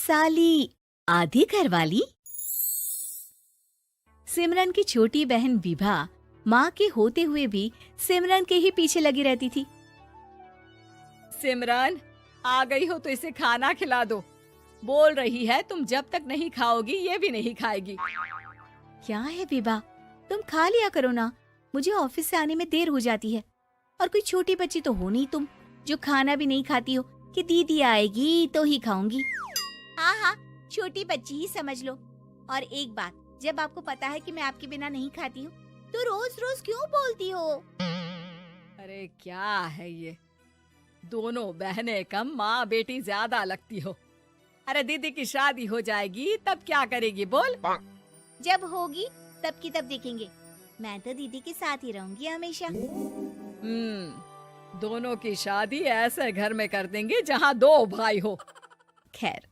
साली आधी घरवाली। सिमरन की छोटी बहन विभा माँ के होते हुए भी सिमरन के ही पीछे लगी रहती थी। सिमरन, आ गई हो तो इसे खाना खिला दो। बोल रही है तुम जब तक नहीं खाओगी ये भी नहीं खाएगी। क्या है विभा, तुम खा लिया करो ना, मुझे ऑफिस से आने में देर हो जाती है। और कोई छोटी बच्ची तो हो नहीं तुम जो खाना भी नहीं खाती हो कि दीदी आएगी तो ही खाऊंगी। हाँ हाँ, छोटी बच्ची ही समझ लो। और एक बात, जब आपको पता है कि मैं आपके बिना नहीं खाती हूँ तो रोज रोज क्यों बोलती हो? अरे क्या है ये, दोनों बहनें कम माँ बेटी ज्यादा लगती हो। अरे दीदी की शादी हो जाएगी तब क्या करेगी बोल? जब होगी तब की तब देखेंगे। मैं तो दीदी के साथ ही रहूंगी हमेशा। दोनों की शादी ऐसे घर में कर देंगे जहाँ दो भाई हो। खैर,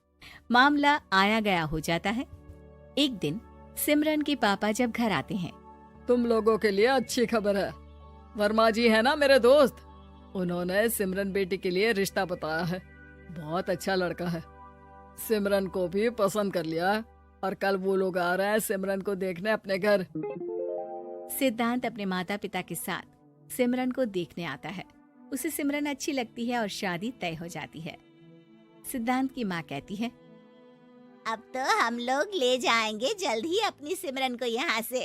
मामला आया गया हो जाता है। एक दिन सिमरन के पापा जब घर आते हैं, तुम लोगों के लिए अच्छी खबर है। वर्मा जी है ना मेरे दोस्त, उन्होंने सिमरन बेटी के लिए रिश्ता बताया है। बहुत अच्छा लड़का है, सिमरन को भी पसंद कर लिया है और कल वो लोग आ रहे हैं सिमरन को देखने अपने घर। सिद्धांत अपने माता पिता के साथ सिमरन को देखने आता है। उसे सिमरन अच्छी लगती है और शादी तय हो जाती है। सिद्धांत की माँ कहती है, अब तो हम लोग ले जाएंगे जल्द ही अपनी सिमरन को यहाँ से।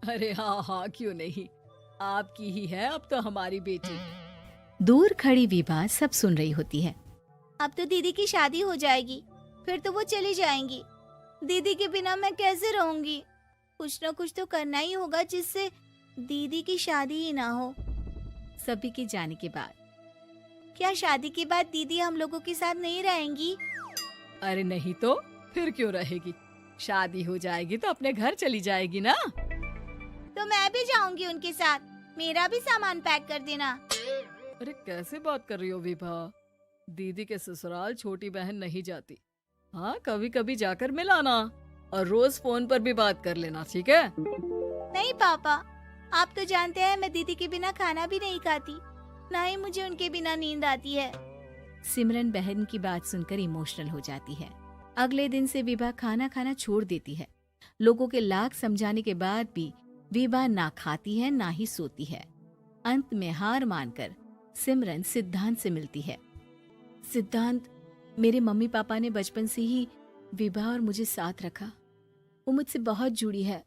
अरे हाँ हाँ, क्यों नहीं, आपकी ही है अब तो हमारी बेटी। दूर खड़ी विभा सब सुन रही होती है। अब तो दीदी की शादी हो जाएगी, फिर तो वो चली जाएंगी। दीदी के बिना मैं कैसे रहूंगी? कुछ न कुछ तो करना ही होगा जिससे दीदी की शादी ही ना हो। सभी के जाने के बाद क्या शादी के बाद दीदी हम लोगों के साथ नहीं रहेंगी? अरे नहीं तो फिर क्यों रहेगी, शादी हो जाएगी तो अपने घर चली जाएगी ना। तो मैं भी जाऊंगी उनके साथ, मेरा भी सामान पैक कर देना। अरे कैसे बात कर रही हो विभा, दीदी के ससुराल छोटी बहन नहीं जाती। हाँ, कभी कभी जाकर मिलाना और रोज फोन पर भी बात कर लेना, ठीक है? नहीं पापा, आप तो जानते हैं मैं दीदी के बिना खाना भी नहीं खाती, ना ही मुझे उनके बिना नींद आती है। सिमरन बहन की बात सुनकर इमोशनल हो जाती है। अगले दिन से विभा खाना खाना छोड़ देती है। लोगों के लाख समझाने के बाद भी विभा ना खाती है ना ही सोती है। अंत में हार मानकर सिमरन सिद्धांत से मिलती है। सिद्धांत, मेरे मम्मी पापा ने बचपन से ही विभा और मुझे साथ रखा। वो मुझसे बहुत जुड़ी है।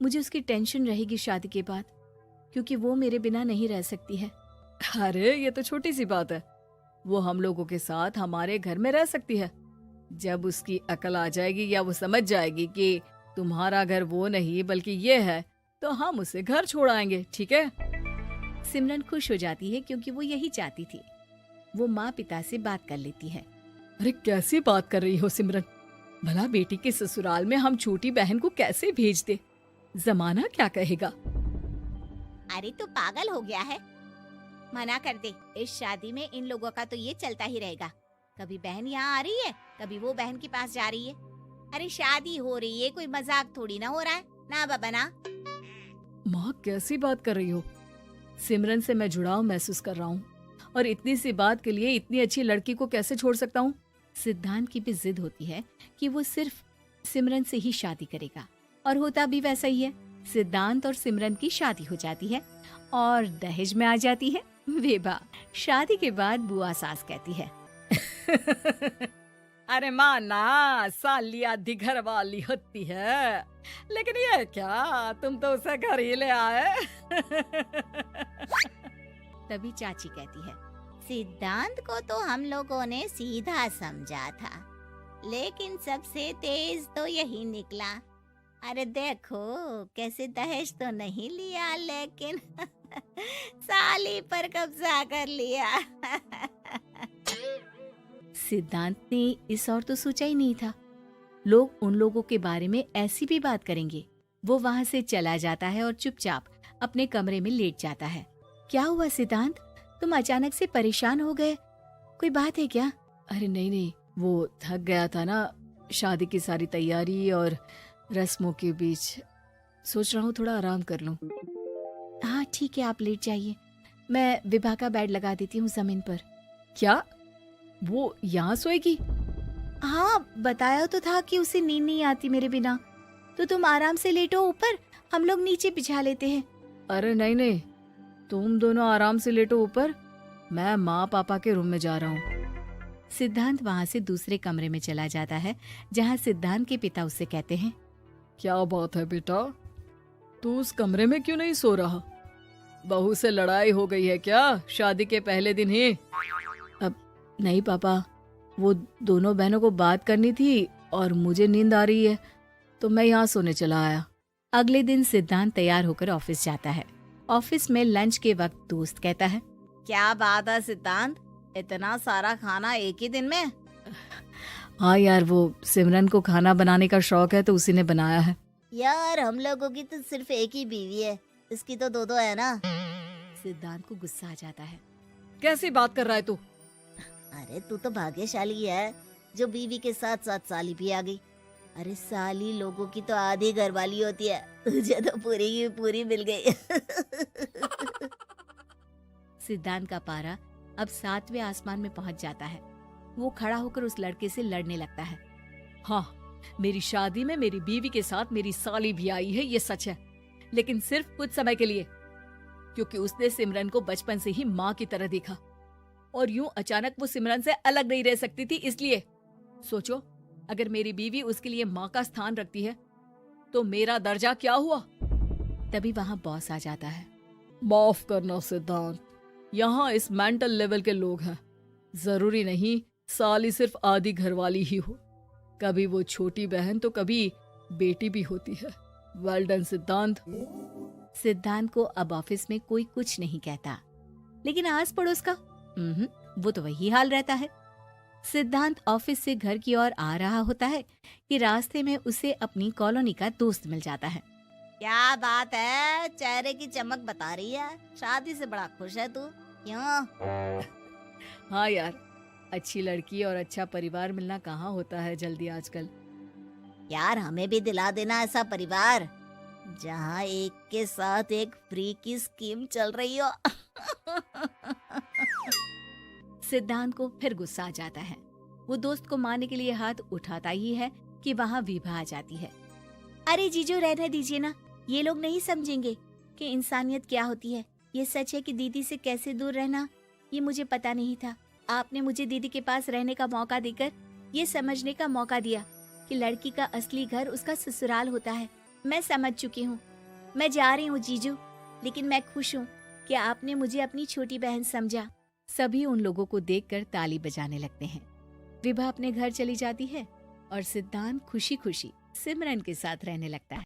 मुझे उसकी टेंशन रहेगी शादी के बाद, क्योंकि वो मेरे बिना नहीं रह सकती है। अरे ये तो छोटी सी बात है, वो हम लोगों के साथ हमारे घर में रह सकती है। जब उसकी अकल आ जाएगी या वो समझ जाएगी कि तुम्हारा घर वो नहीं बल्कि ये है, तो हम उसे घर छोड़ आएंगे, ठीक है? सिमरन खुश हो जाती है क्योंकि वो यही चाहती थी। वो माँ पिता से बात कर लेती है। अरे कैसी बात कर रही हो सिमरन, भला बेटी के ससुराल में हम छोटी बहन को कैसे भेज दे? जमाना क्या कहेगा? अरे तू पागल हो गया है, मना कर दे। इस शादी में इन लोगों का तो ये चलता ही रहेगा। कभी बहन यहाँ आ रही है, कभी वो बहन के पास जा रही है। अरे शादी हो रही है, कोई मजाक थोड़ी ना हो रहा है ना बाबा ना। माँ कैसी बात कर रही हो, सिमरन से मैं जुड़ाव महसूस कर रहा हूँ और इतनी सी बात के लिए इतनी अच्छी लड़की को कैसे छोड़ सकता हूँ? सिद्धांत की भी जिद होती है कि वो सिर्फ सिमरन से ही शादी करेगा, और होता भी वैसा ही है। सिद्धांत और सिमरन की शादी हो जाती है और दहेज में आ जाती है विभा। शादी के बाद बुआ सास कहती है, अरे माँ ना, साली आधी घर वाली होती है, लेकिन ये क्या, तुम तो उसे घर ही ले आए। तभी चाची कहती है, सिद्धांत को तो हम लोगों ने सीधा समझा था, लेकिन सबसे तेज तो यही निकला। अरे देखो कैसे दहेज तो नहीं लिया, लेकिन साली पर कब्जा कर लिया। सिद्धांत ने इस और तो सोचा ही नहीं था, लोग उन लोगों के बारे में ऐसी भी बात करेंगे। वो वहाँ से चला जाता है और चुपचाप अपने कमरे में लेट जाता है। क्या हुआ सिद्धांत, तुम अचानक से परेशान हो गए, कोई बात है क्या? अरे नहीं नहीं, वो थक गया था ना, शादी की सारी तैयारी और रस्मों के बीच, सोच रहा हूँ थोड़ा आराम कर लूं। हाँ ठीक है, आप लेट जाइए, मैं विभा का बेड लगा देती हूँ जमीन पर। क्या? वो यहाँ सोएगी? हाँ, बताया तो था कि उसे नींद नहीं आती मेरे बिना। तो तुम आराम से लेटो ऊपर, हम लोग नीचे बिछा लेते हैं। अरे नहीं नहीं, तुम दोनों आराम से लेटो ऊपर, मैं माँ पापा के रूम में जा रहा हूँ। सिद्धांत वहाँ से दूसरे कमरे में चला जाता है, जहाँ सिद्धांत के पिता उससे कहते हैं, क्या बात है बेटा, तू उस कमरे में क्यों नहीं सो रहा? बहू से लड़ाई हो गई है क्या शादी के पहले दिन ही? अब नहीं पापा, वो दोनों बहनों को बात करनी थी और मुझे नींद आ रही है, तो मैं यहाँ सोने चला आया। अगले दिन सिद्धांत तैयार होकर ऑफिस जाता है। ऑफिस में लंच के वक्त दोस्त कहता है, क्या बात है सिद्धांत, इतना सारा खाना एक ही दिन में? हाँ यार, वो सिमरन को खाना बनाने का शौक है तो उसी ने बनाया है। यार हम लोगों की तो सिर्फ एक ही बीवी है, इसकी तो दो है ना। सिद्धांत को गुस्सा आ जाता है। कैसी बात कर रहा है तू? अरे तू तो भाग्यशाली है जो बीवी के साथ साथ साली भी आ गई। अरे साली लोगों की तो आधी घरवाली होती है, तुझे तो पूरी की पूरी मिल गई। सिद्धांत का पारा अब 7वें आसमान में पहुंच जाता है। वो खड़ा होकर उस लड़के से लड़ने लगता है। हाँ, मेरी शादी में मेरी बीवी के साथ मेरी साली भी आई है, ये सच है, लेकिन सिर्फ कुछ समय के लिए, क्योंकि उसने सिमरन को बचपन से ही माँ की तरह देखा और यूं अचानक वो सिमरन से अलग नहीं रह सकती थी। इसलिए सोचो, अगर मेरी बीवी उसके लिए माँ का स्थान रखती है तो मेरा दर्जा क्या हुआ? तभी वहाँ बॉस आ जाता है। माफ करना सिद्धांत, यहाँ इस मेंटल लेवल के लोग हैं, जरूरी नहीं साली सिर्फ आधी घरवाली ही हो, कभी वो छोटी बहन तो कभी बेटी भी होती है। वेल डन सिद्धांत। सिद्धांत को अब ऑफिस में कोई कुछ नहीं कहता, लेकिन आस पड़ोस का वो तो वही हाल रहता है। सिद्धांत ऑफिस से घर की ओर आ रहा होता है कि रास्ते में उसे अपनी कॉलोनी का दोस्त मिल जाता है। क्या बात है, चेहरे की चमक बता रही है, शादी से बड़ा खुश है तू, क्यों? हाँ यार, अच्छी लड़की और अच्छा परिवार मिलना कहाँ होता है जल्दी आजकल। यार हमें भी दिला देना ऐसा परिवार जहाँ एक के साथ एक फ्री की स्कीम चल रही हो। सिद्धांत को फिर गुस्सा आ जाता है। वो दोस्त को मारने के लिए हाथ उठाता ही है कि वहाँ विभा आ जाती है। अरे जीजू, रहने दीजिए ना, ये लोग नहीं समझेंगे कि इंसानियत क्या होती है। ये सच है कि दीदी से कैसे दूर रहना, ये मुझे पता नहीं था। आपने मुझे दीदी के पास रहने का मौका देकर ये समझने का मौका दिया कि लड़की का असली घर उसका ससुराल होता है। मैं समझ चुकी हूँ, मैं जा रही हूँ जीजू, लेकिन मैं खुश हूँ कि आपने मुझे अपनी छोटी बहन समझा। सभी उन लोगों को देखकर ताली बजाने लगते हैं। विभा अपने घर चली जाती है और सिद्धांत खुशी खुशी सिमरन के साथ रहने लगता है।